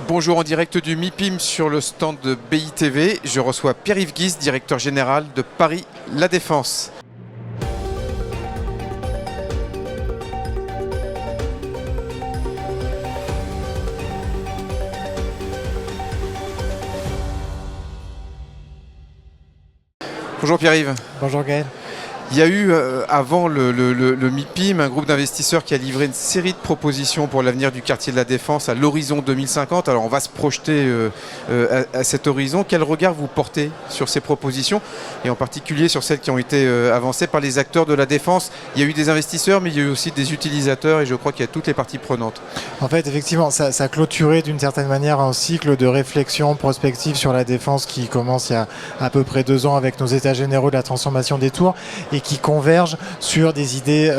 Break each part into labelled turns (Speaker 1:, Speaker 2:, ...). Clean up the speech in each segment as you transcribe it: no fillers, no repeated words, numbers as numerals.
Speaker 1: Bonjour, en direct du MIPIM sur le stand de BITV. Je reçois Pierre-Yves Guise, directeur général de Paris La Défense. Bonjour Pierre-Yves.
Speaker 2: Bonjour Gaël.
Speaker 1: Il y a eu avant le MIPIM un groupe d'investisseurs qui a livré une série de propositions pour l'avenir du quartier de la Défense à l'horizon 2050. Alors on va se projeter à cet horizon. Quel regard vous portez sur ces propositions et en particulier sur celles qui ont été avancées par les acteurs de la Défense? Il y a eu des investisseurs mais il y a eu aussi des utilisateurs et je crois qu'il y a toutes les parties prenantes.
Speaker 2: En fait effectivement ça a clôturé d'une certaine manière un cycle de réflexion prospective sur la Défense qui commence il y a à peu près 2 ans avec nos états généraux de la transformation des tours et qui convergent sur des idées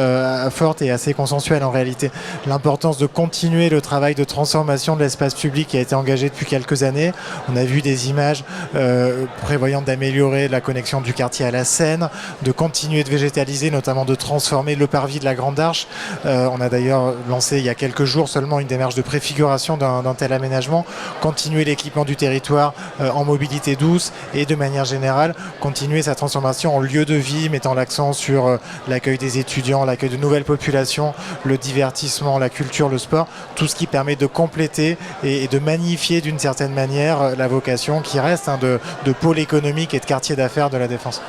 Speaker 2: fortes et assez consensuelles en réalité. L'importance de continuer le travail de transformation de l'espace public qui a été engagé depuis quelques années. On a vu des images prévoyant d'améliorer la connexion du quartier à la Seine, de continuer de végétaliser, notamment de transformer le parvis de la Grande Arche. On a d'ailleurs lancé il y a quelques jours seulement une démarche de préfiguration d'un tel aménagement, continuer l'équipement du territoire en mobilité douce et de manière générale continuer sa transformation en lieu de vie, mettant l'accent sur l'accueil des étudiants, l'accueil de nouvelles populations, le divertissement, la culture, le sport, tout ce qui permet de compléter et de magnifier d'une certaine manière la vocation qui reste de pôle économique et de quartier d'affaires de la Défense.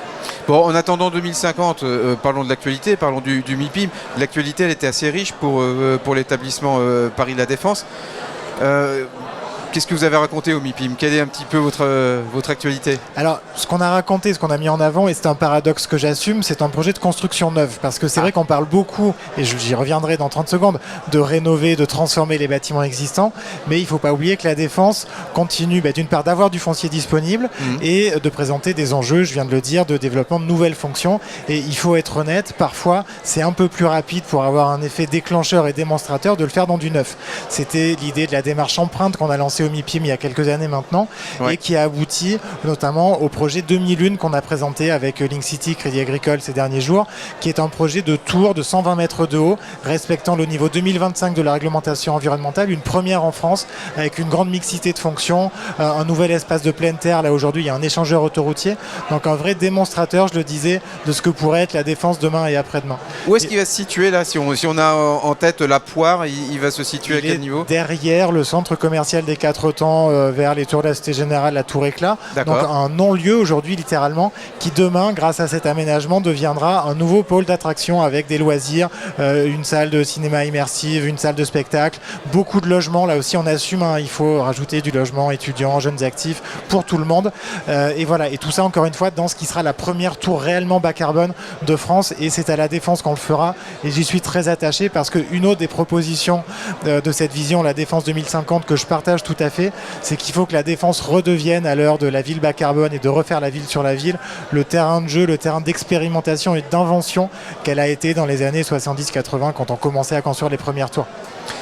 Speaker 1: Bon, en attendant 2050, parlons de l'actualité, parlons du MIPIM. L'actualité, elle était assez riche pour l'établissement Paris La Défense. Qu'est-ce que vous avez raconté au MIPIM? Quelle est un petit peu votre actualité?
Speaker 2: Alors, ce qu'on a raconté, ce qu'on a mis en avant, et c'est un paradoxe que j'assume, c'est un projet de construction neuve. Parce que c'est vrai qu'on parle beaucoup, et j'y reviendrai dans 30 secondes, de rénover, de transformer les bâtiments existants. Mais il ne faut pas oublier que la Défense continue d'une part d'avoir du foncier disponible et de présenter des enjeux, je viens de le dire, de développement de nouvelles fonctions. Et il faut être honnête, parfois, c'est un peu plus rapide pour avoir un effet déclencheur et démonstrateur de le faire dans du neuf. C'était l'idée de la démarche empreinte qu'on a lancée au MIPIM il y a quelques années maintenant, et qui a abouti notamment au projet 2001 qu'on a présenté avec Link City Crédit Agricole ces derniers jours, qui est un projet de tour de 120 mètres de haut, respectant le niveau 2025 de la réglementation environnementale, une première en France, avec une grande mixité de fonctions, un nouvel espace de pleine terre, là aujourd'hui il y a un échangeur autoroutier, donc un vrai démonstrateur, je le disais, de ce que pourrait être la Défense demain et après-demain.
Speaker 1: Où est-ce qu'il va se situer là, si on a en tête la Poire, il va se situer à quel niveau?
Speaker 2: Derrière le centre commercial des 4 temps vers les tours de la Cité Générale, la Tour Éclat. Donc un non-lieu aujourd'hui littéralement qui demain, grâce à cet aménagement, deviendra un nouveau pôle d'attraction avec des loisirs, une salle de cinéma immersive, une salle de spectacle, beaucoup de logements. Là aussi on assume, il faut rajouter du logement étudiants, jeunes actifs pour tout le monde. Et voilà, et tout ça encore une fois dans ce qui sera la première tour réellement bas carbone de France, et c'est à la Défense qu'on le fera, et j'y suis très attaché parce qu'une autre des propositions de cette vision, la Défense 2050, que je partage tout à fait, c'est qu'il faut que la Défense redevienne, à l'heure de la ville bas carbone et de refaire la ville sur la ville, le terrain de jeu, le terrain d'expérimentation et d'invention qu'elle a été dans les années 70-80 quand on commençait à construire les premières tours.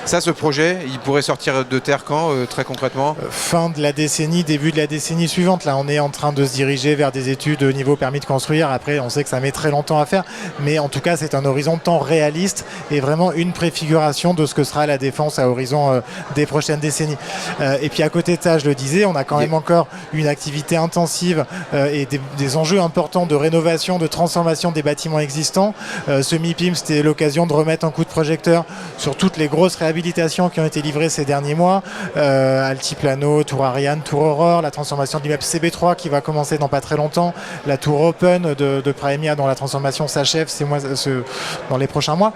Speaker 1: Ça, ce projet, il pourrait sortir de terre quand, très concrètement?
Speaker 2: Fin de la décennie, début de la décennie suivante. Là, on est en train de se diriger vers des études au niveau permis de construire. Après, on sait que ça met très longtemps à faire. Mais en tout cas, c'est un horizon de temps réaliste et vraiment une préfiguration de ce que sera la Défense à horizon des prochaines décennies. Et puis, à côté de ça, je le disais, on a quand même encore une activité intensive et des enjeux importants de rénovation, de transformation des bâtiments existants. Ce MIPIM, c'était l'occasion de remettre un coup de projecteur sur toutes les grosses réhabilitations qui ont été livrées ces derniers mois, Altiplano, Tour Ariane, Tour Aurore, la transformation de l'immeuble CB3 qui va commencer dans pas très longtemps, la Tour Open de Praemia dont la transformation s'achève dans les prochains mois.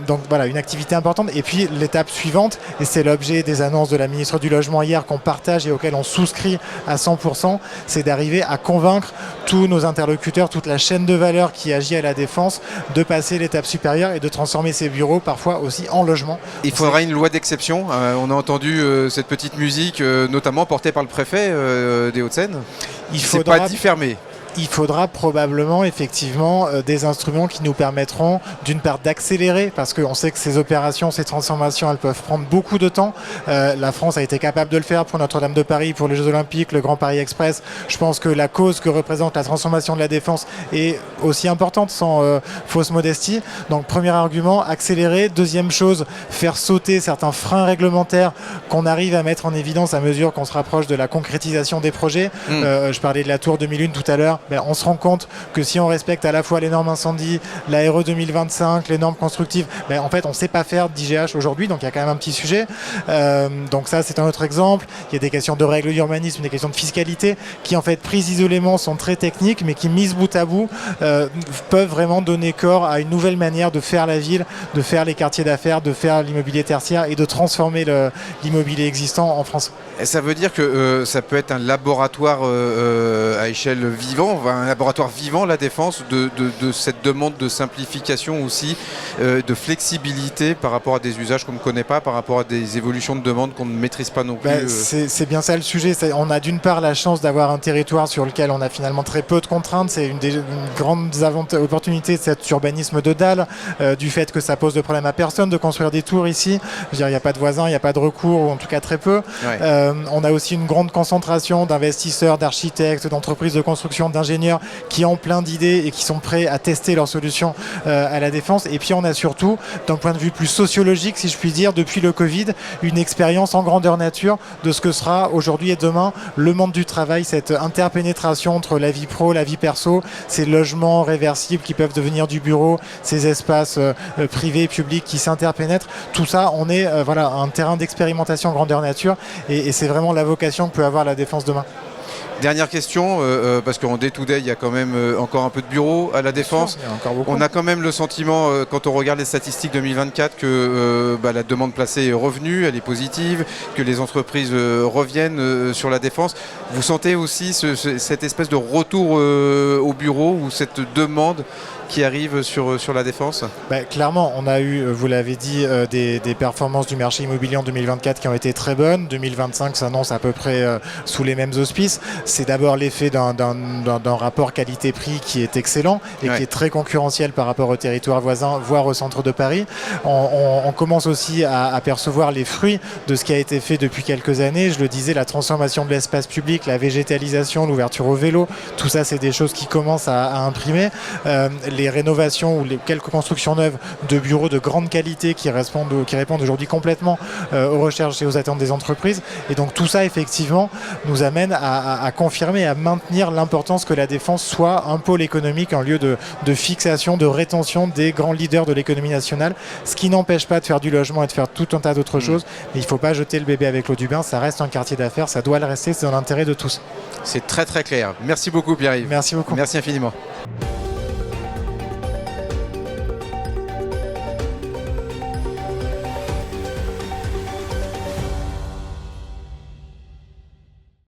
Speaker 2: Donc voilà, une activité importante. Et puis l'étape suivante, et c'est l'objet des annonces de la ministre du Logement hier qu'on partage et auquel on souscrit à 100%, c'est d'arriver à convaincre tous nos interlocuteurs, toute la chaîne de valeur qui agit à la Défense, de passer l'étape supérieure et de transformer ces bureaux parfois aussi en logement.
Speaker 1: Il faudra une loi d'exception. On a entendu cette petite musique, notamment portée par le préfet des Hauts-de-Seine. C'est pas dit fermé.
Speaker 2: il faudra probablement effectivement des instruments qui nous permettront d'une part d'accélérer, parce qu'on sait que ces opérations, ces transformations, elles peuvent prendre beaucoup de temps. La France a été capable de le faire pour Notre-Dame de Paris, pour les Jeux Olympiques, le Grand Paris Express. Je pense que la cause que représente la transformation de la défense est aussi importante, sans fausse modestie. Donc premier argument, accélérer. Deuxième chose, faire sauter certains freins réglementaires qu'on arrive à mettre en évidence à mesure qu'on se rapproche de la concrétisation des projets. Je parlais de la tour 2001 tout à l'heure. On se rend compte que si on respecte à la fois les normes incendie, la RE 2025, les normes constructives, en fait on ne sait pas faire d'IGH aujourd'hui, donc il y a quand même un petit sujet. Donc ça c'est un autre exemple. Il y a des questions de règles d'urbanisme, des questions de fiscalité qui en fait prises isolément sont très techniques, mais qui mises bout à bout peuvent vraiment donner corps à une nouvelle manière de faire la ville, de faire les quartiers d'affaires, de faire l'immobilier tertiaire et de transformer l'immobilier existant en France.
Speaker 1: Et ça veut dire que ça peut être un laboratoire à échelle vivant, un laboratoire vivant, la défense, de cette demande de simplification aussi, de flexibilité par rapport à des usages qu'on ne connaît pas, par rapport à des évolutions de demande qu'on ne maîtrise pas non plus.
Speaker 2: C'est bien ça le sujet. On a d'une part la chance d'avoir un territoire sur lequel on a finalement très peu de contraintes. C'est une grande opportunité de cet urbanisme de dalle, du fait que ça pose de problème à personne de construire des tours ici. Je veux dire, il n'y a pas de voisins, il n'y a pas de recours, ou en tout cas très peu. Ouais. On a aussi une grande concentration d'investisseurs, d'architectes, d'entreprises de construction, d'ingénieurs qui ont plein d'idées et qui sont prêts à tester leurs solutions à la défense. Et puis on a surtout, d'un point de vue plus sociologique, si je puis dire, depuis le Covid, une expérience en grandeur nature de ce que sera aujourd'hui et demain le monde du travail, cette interpénétration entre la vie pro, la vie perso, ces logements réversibles qui peuvent devenir du bureau, ces espaces privés et publics qui s'interpénètrent. Tout ça, on est un terrain d'expérimentation en grandeur nature et c'est vraiment la vocation que peut avoir la défense demain.
Speaker 1: Dernière question, parce qu'en day-to-day, il y a quand même encore un peu de bureaux à la Défense. On a quand même le sentiment, quand on regarde les statistiques 2024, que la demande placée est revenue, elle est positive, que les entreprises reviennent sur la Défense. Vous sentez aussi cette espèce de retour au bureau ou cette demande qui arrive sur la Défense?
Speaker 2: Clairement, on a eu, vous l'avez dit, des performances du marché immobilier en 2024 qui ont été très bonnes. 2025 s'annonce à peu près sous les mêmes auspices. C'est d'abord l'effet d'un rapport qualité-prix qui est excellent et qui est très concurrentiel par rapport aux territoires voisins, voire au centre de Paris. On commence aussi à percevoir les fruits de ce qui a été fait depuis quelques années. Je le disais, la transformation de l'espace public, la végétalisation, l'ouverture au vélo, tout ça, c'est des choses qui commencent à imprimer. Les rénovations ou les quelques constructions neuves de bureaux de grande qualité qui répondent aujourd'hui complètement aux recherches et aux attentes des entreprises. Et donc tout ça, effectivement, nous amène à confirmer, à maintenir l'importance que la défense soit un pôle économique, un lieu de fixation, de rétention des grands leaders de l'économie nationale, ce qui n'empêche pas de faire du logement et de faire tout un tas d'autres choses. Mais il ne faut pas jeter le bébé avec l'eau du bain, ça reste un quartier d'affaires, ça doit le rester, c'est dans l'intérêt de tous.
Speaker 1: C'est très très clair. Merci beaucoup Pierre-Yves.
Speaker 2: Merci beaucoup.
Speaker 1: Merci infiniment.